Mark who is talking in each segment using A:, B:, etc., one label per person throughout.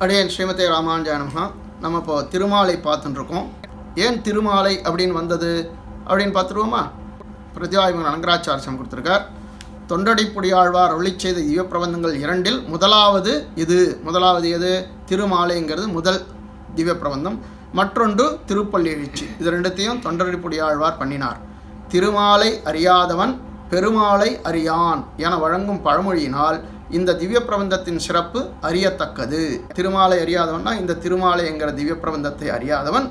A: அடியேன் ஸ்ரீமதே ராமானுஜாய நமஹ. நம்ம இப்போ திருமாலை பார்த்துட்டுருக்கோம். ஏன் திருமாலை அப்படின்னு வந்தது அப்படின்னு பார்த்துருவோமா? பிரத்யாயுமன் அலங்கராச்சாரியம் கொடுத்துருக்கார். தொண்டடிப்புடியாழ்வார் அருளி செய்த திவ்ய பிரபந்தங்கள் 2இல் முதலாவது எது? திருமாலைங்கிறது முதல் திவ்ய பிரபந்தம். மற்றொன்று திருப்பள்ளி எழுச்சி. இது ரெண்டுத்தையும் தொண்டடிப்புடியாழ்வார் பண்ணினார். திருமாலை அறியாதவன் பெருமாளை அறியான் என வழங்கும் பழமொழியினால் இந்த திவ்ய பிரபந்தத்தின் சிறப்பு அறியத்தக்கது. திருமாலை அறியாதவன்னா இந்த திருமாலை என்கிற திவ்ய பிரபந்தத்தை அறியாதவன்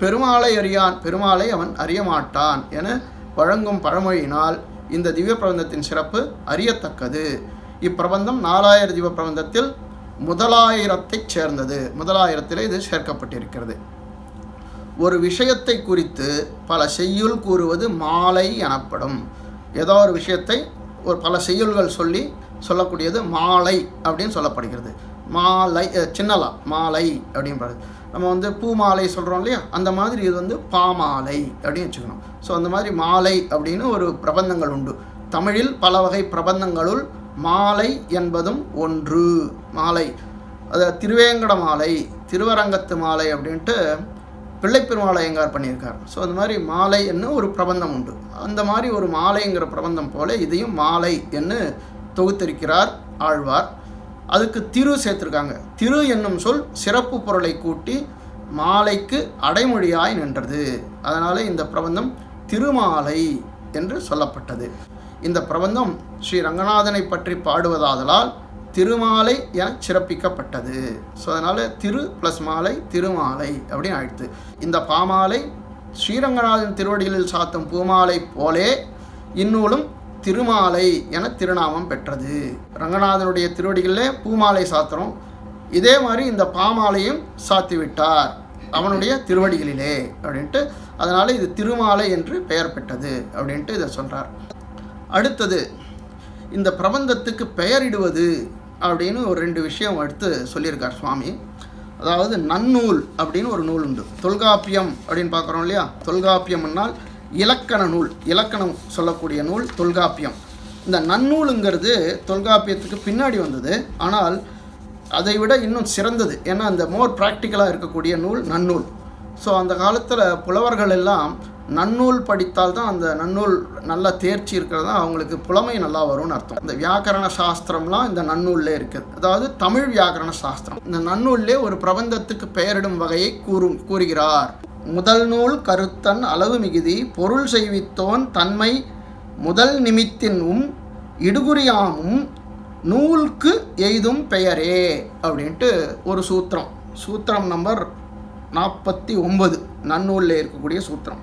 A: பெருமாளை அறியான், பெருமாளை அவன் அறியமாட்டான் என வழங்கும் பழமொழியினால் இந்த திவ்ய பிரபந்தத்தின் சிறப்பு அறியத்தக்கது. இப்பிரபந்தம் 4000 திவ்ய பிரபந்தத்தில் 1000ஐ சேர்ந்தது. 1000 இது சேர்க்கப்பட்டிருக்கிறது. ஒரு விஷயத்தை குறித்து பல செய்யுள் கூறுவது மாலை எனப்படும். ஏதோ ஒரு விஷயத்தை பல செய்யுள்கள் சொல்லக்கூடியது மாலை அப்படின்னு சொல்லப்படுகிறது. மாலை சின்னலா மாலை அப்படின்றது நம்ம பூ மாலை சொல்கிறோம் இல்லையா, அந்த மாதிரி இது பாமாலை அப்படின்னு வச்சுக்கணும். ஸோ அந்த மாதிரி மாலை அப்படின்னு ஒரு பிரபந்தங்கள் உண்டு. தமிழில் பல வகை பிரபந்தங்களுள் மாலை என்பதும் ஒன்று. மாலை அது திருவேங்கட மாலை, திருவரங்கத்து மாலை அப்படின்ட்டு பிள்ளைப்பெருமாளை எங்கார் பண்ணியிருக்கார். ஸோ அந்த மாதிரி மாலை என்ன ஒரு பிரபந்தம் உண்டு. அந்த மாதிரி ஒரு மாலைங்கிற பிரபந்தம் போல இதையும் மாலை என்று தொகுத்திருக்கிறார் ஆழ்வார். அதுக்கு திரு சேர்த்துருக்காங்க. திரு என்னும் சொல் சிறப்பு பொருளை கூட்டி மாலைக்கு அடைமொழியாய் நின்றது. அதனால் இந்த பிரபந்தம் திருமாலை என்று சொல்லப்பட்டது. இந்த பிரபந்தம் ஸ்ரீ ரங்கநாதனை பற்றி பாடுவதாதலால் திருமாலை என சிறப்பிக்கப்பட்டது. ஸோ அதனால் திரு ப்ளஸ் மாலை திருமாலை அப்படின்னு ஆயிடுத்து. இந்த பாமாலை ஸ்ரீரங்கநாதன் திருவடிகளில் சாத்தும் பூமாலை போலே இந்நூலும் திருமாலை என திருநாமம் பெற்றது. ரங்கநாதனுடைய திருவடிகளில் பூமாலை சாத்துறோம், இதே மாதிரி இந்த பாமாலையும் சாத்திவிட்டார் அவனுடைய திருவடிகளிலே அப்படின்ட்டு. அதனால் இது திருமாலை என்று பெயர் பெற்றது அப்படின்ட்டு இதை சொல்கிறார். அடுத்தது இந்த பிரபந்தத்துக்கு பெயரிடுவது அப்படின்னு ஒரு 2 விஷயம் எடுத்து சொல்லியிருக்கார் சுவாமி. அதாவது நன்னூல் அப்படின்னு ஒரு நூல் உண்டு. தொல்காப்பியம் அப்படின்னு பார்க்குறோம் இல்லையா, தொல்காப்பியம்னால் இலக்கண நூல், இலக்கணம் சொல்லக்கூடிய நூல் தொல்காப்பியம். இந்த நன்னூலுங்கிறது தொல்காப்பியத்துக்கு பின்னாடி வந்தது. ஆனால் அதை விட இன்னும் சிறந்தது. ஏன்னா அந்த மோர் ப்ராக்டிக்கலாக இருக்கக்கூடிய நூல் நன்னூல். ஸோ அந்த காலத்தில் புலவர்கள் எல்லாம் நன்னூல் படித்தால் தான் அந்த நன்னூல் நல்ல தேர்ச்சி இருக்கிறது தான் அவங்களுக்கு புலமை நல்லா வரும்னு அர்த்தம். இந்த வியாக்கரண சாஸ்திரம்லாம் இந்த நன்னூல்லே இருக்குது. அதாவது தமிழ் வியாக்கரண சாஸ்திரம். இந்த நன்னூல்லே ஒரு பிரபந்தத்துக்கு பெயரிடும் வகையை கூறுகிறார். முதல் நூல் கருத்தன் அளவு மிகுதி பொருள் செய்வித்தோன் தன்மை முதல் நிமித்தினும் இடுகுறியாமும் நூலுக்கு எய்தும் பெயரே அப்படின்ட்டு ஒரு சூத்திரம் நம்பர் 49 நன்னூலில் இருக்கக்கூடிய சூத்திரம்.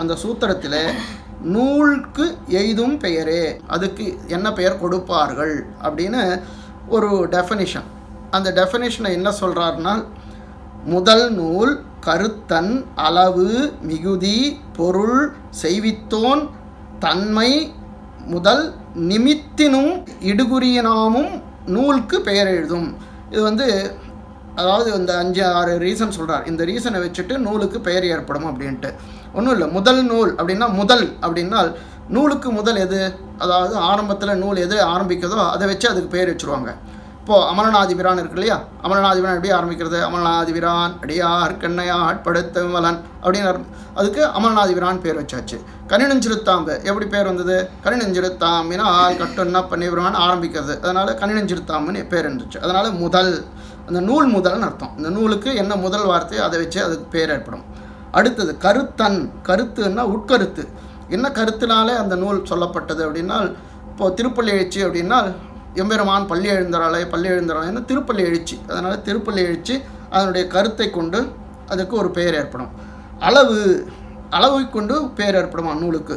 A: அந்த சூத்திரத்தில் நூலுக்கு எய்தும் பெயரே, அதுக்கு என்ன பெயர் கொடுப்பார்கள் அப்படின்னு ஒரு டெஃபனிஷன். அந்த டெஃபனிஷனை என்ன சொல்கிறாருன்னா, முதல் நூல் கருத்தன் அளவு மிகுதி பொருள் செய்வித்தோன் தன்மை முதல் நிமித்தினும் இடுகுறியினாமும் நூலுக்கு பெயர் எழுதும். இது அதாவது இந்த 5-6 ரீசன் சொல்கிறார். இந்த ரீசனை வச்சுட்டு நூலுக்கு பெயர் ஏற்படும் அப்படின்ட்டு. ஒன்றும் இல்லை, முதல் நூல் அப்படின்னா முதல் அப்படின்னால் நூலுக்கு முதல் எது, அதாவது ஆரம்பத்தில் நூல் எது ஆரம்பிக்கிறதோ அதை வச்சு அதுக்கு பெயர் வச்சுருவாங்க. இப்போது அமலநாதிபிரான் இருக்கு இல்லையா, அமலநாதிபிரான் எப்படி ஆரம்பிக்கிறது? அமலநாதிபிரான் அடியார் கண்ணையாட் படுத்த விமலன் அப்படின்னு அதுக்கு அமலநாதிபிரான் பேர் வச்சாச்சு. கனிநெஞ்சிருத்தாம்பு எப்படி பேர் வந்தது? கனிநெஞ்சிருத்தாம்பினால் கட்டுன்னா பண்ணிவிடுவான்னு ஆரம்பிக்கிறது. அதனால் கனிநெஞ்சிருத்தாம்புன்னு பேர் இருந்துச்சு. அதனால் முதல், அந்த நூல் முதல்னு அர்த்தம். இந்த நூலுக்கு என்ன முதல் வார்த்தையோ அதை வச்சு அதுக்கு பேர் ஏற்படும். அடுத்தது கருத்தன், கருத்துன்னா உட்கருத்து. என்ன கருத்தினாலே அந்த நூல் சொல்லப்பட்டது அப்படின்னால், இப்போது திருப்பள்ளி எழுச்சி அப்படின்னால் எம்பெருமான் பள்ளி எழுந்தராளே திருப்பள்ளி எழுச்சி. அதனால் திருப்பள்ளி எழுச்சி அதனுடைய கருத்தை கொண்டு அதுக்கு ஒரு பெயர் ஏற்படும். அளவை கொண்டு பெயர் ஏற்படும் நூலுக்கு.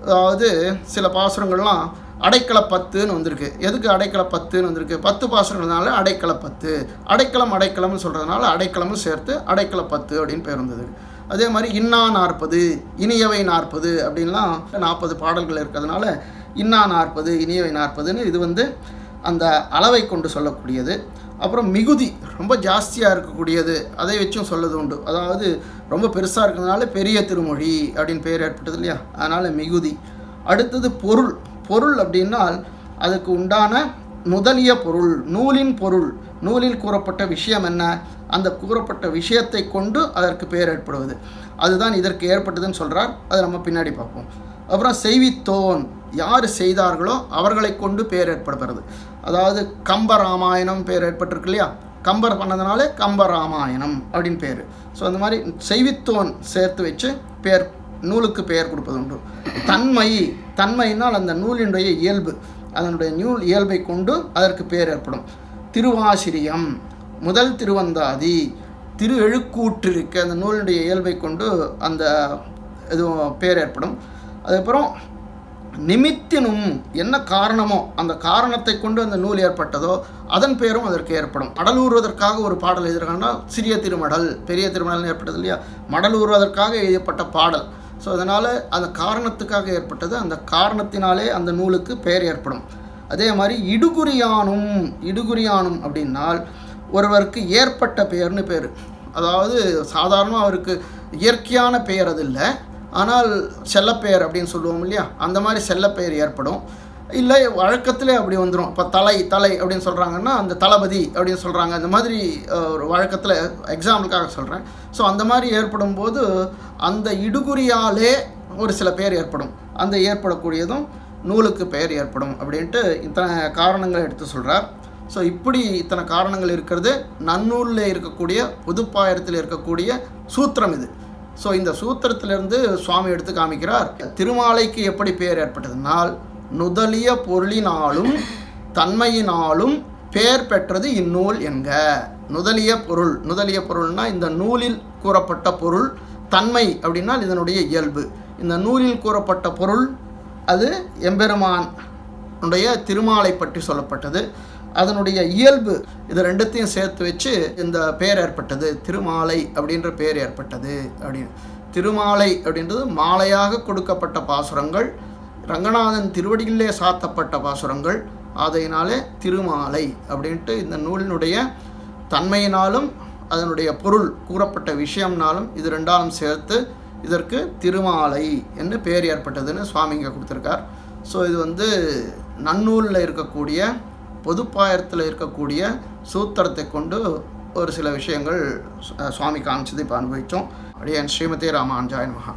A: அதாவது சில பாசுரங்கள்லாம் அடைக்கல 10ன்னு வந்திருக்கு. எதுக்கு அடைக்கல 10ன்னு வந்திருக்கு? 10 பாசுரங்கள்னால அடைக்கல 10, அடைக்கலம்னு சொல்கிறதுனால அடைக்கலமும் சேர்த்து அடைக்கல 10 அப்படின்னு பேர் வந்தது. அதே மாதிரி இன்னா 40 இனியவை 40 அப்படின்லாம் 40 பாடல்கள் இருக்கிறதுனால இன்னா 40 இனியவை 40ன்னு இது அந்த அளவை கொண்டு சொல்லக்கூடியது. அப்புறம் மிகுதி, ரொம்ப ஜாஸ்தியாக இருக்கக்கூடியது, அதை வச்சும் சொல்லது உண்டு. அதாவது ரொம்ப பெருசாக இருக்கிறதுனால பெரிய திருமொழி அப்படின்னு பேர் ஏற்பட்டது இல்லையா, அதனால் மிகுதி. அடுத்தது பொருள் அப்படின்னால் அதுக்கு உண்டான முதலிய பொருள், நூலின் பொருள். நூலில் கூறப்பட்ட விஷயம் என்ன, அந்த கூறப்பட்ட விஷயத்தை கொண்டு அதற்கு பெயர் ஏற்படுவது, அதுதான் இதற்கு ஏற்பட்டதுன்னு சொல்கிறார். அதை நம்ம பின்னாடி பார்ப்போம். அப்புறம் செய்வித்தோன், யார் செய்தார்களோ அவர்களை கொண்டு பெயர் ஏற்படுகிறது. அதாவது கம்பராமாயணம் பெயர் ஏற்பட்டிருக்கு இல்லையா, கம்பர் பண்ணதுனால கம்பராமாயணம் அப்படின்னு பேர். ஸோ அந்த மாதிரி செய்வித்தோன் சேர்த்து வச்சு பேர், நூலுக்கு பெயர் கொடுப்பது உண்டு. தன்மையினால் அந்த நூலினுடைய இயல்பு, அதனுடைய நூல் இயல்பை கொண்டு அதற்கு பெயர் ஏற்படும். திருவாசிரியம், முதல் திருவந்தாதி, திரு எழுக்கூற்று இருக்க அந்த நூலினுடைய இயல்பை கொண்டு அந்த எதுவும் பேர் ஏற்படும். அதுக்கப்புறம் நிமித்தினும், என்ன காரணமோ அந்த காரணத்தை கொண்டு அந்த நூல் ஏற்பட்டதோ அதன் பேரும் அதற்கு ஏற்படும். மடல் ஊறுவதற்காக ஒரு பாடல் எழுதுகிறாங்கன்னா சிறிய திருமடல், பெரிய திருமடல் ஏற்பட்டது இல்லையா, மடல் ஊறுவதற்காக எழுதப்பட்ட பாடல். ஸோ அதனால் அந்த காரணத்துக்காக ஏற்பட்டது, அந்த காரணத்தினாலே அந்த நூலுக்கு பெயர் ஏற்படும். அதே மாதிரி இடுகுறியானும் அப்படின்னால் ஒருவருக்கு ஏற்பட்ட பெயர்னு பேர். அதாவது சாதாரணமாக அவருக்கு இயற்கையான பெயர் அது இல்லை, ஆனால் செல்லப்பெயர் அப்படின்னு சொல்லுவோம் இல்லையா, அந்த மாதிரி செல்லப்பெயர் ஏற்படும். இல்லை வழக்கத்திலே அப்படி வந்துடும். இப்போ தலை அப்படின்னு சொல்கிறாங்கன்னா அந்த தளபதி அப்படின்னு சொல்கிறாங்க. அந்த மாதிரி ஒரு வழக்கத்தில் எக்ஸாம்பிளுக்காக சொல்கிறேன். ஸோ அந்த மாதிரி ஏற்படும் போது அந்த இடுகுறியாலே ஒரு சில பேர் ஏற்படும். அந்த ஏற்படக்கூடியதும் நூலுக்கு பெயர் ஏற்படும் அப்படின்ட்டு இத்தனை காரணங்கள் எடுத்து சொல்கிறார். ஸோ இப்படி இத்தனை காரணங்கள் இருக்கிறது நன்னூலில் இருக்கக்கூடிய புதுப்பாயிரத்தில் இருக்கக்கூடிய சூத்திரம் இது. ஸோ இந்த சூத்திரத்திலிருந்து சுவாமி எடுத்து காமிக்கிறார். திருமாலைக்கு எப்படி பெயர் ஏற்பட்டதுனால் நுதலிய பொருளினாலும் தன்மையினாலும் பெயர் பெற்றது இந்நூல் என்க. நுதலிய பொருள்னா இந்த நூலில் கூறப்பட்ட பொருள், தன்மை அப்படின்னா இதனுடைய இயல்பு. இந்த நூலில் கூறப்பட்ட பொருள் அது எம்பெருமான் திருமாலை பற்றி சொல்லப்பட்டது, அதனுடைய இயல்பு, இது ரெண்டுத்தையும் சேர்த்து வச்சு இந்த பெயர் ஏற்பட்டது, திருமாலை அப்படின்ற பெயர் ஏற்பட்டது அப்படின்னு. திருமாலை அப்படின்றது மாலையாக கொடுக்கப்பட்ட பாசுரங்கள், ரங்கநாதன் திருவடியிலே சாத்தப்பட்ட பாசுரங்கள், ஆதையினாலே திருமாலை அப்படின்ட்டு இந்த நூலினுடைய தன்மையினாலும் அதனுடைய பொருள் கூறப்பட்ட விஷயம்னாலும் இது ரெண்டாலும் சேர்த்து இதற்கு திருமாலை என்று பெயர் ஏற்பட்டதுன்னு சுவாமி இங்கே கொடுத்துருக்கார். ஸோ இது நன்னூலில் இருக்கக்கூடிய பொதுப்பாயிரத்தில் இருக்கக்கூடிய சூத்திரத்தை கொண்டு ஒரு சில விஷயங்கள் சுவாமி காமிச்சது இப்போ அனுபவித்தோம். அப்படியே ஸ்ரீமதே ராமானுஜாய நமஹ.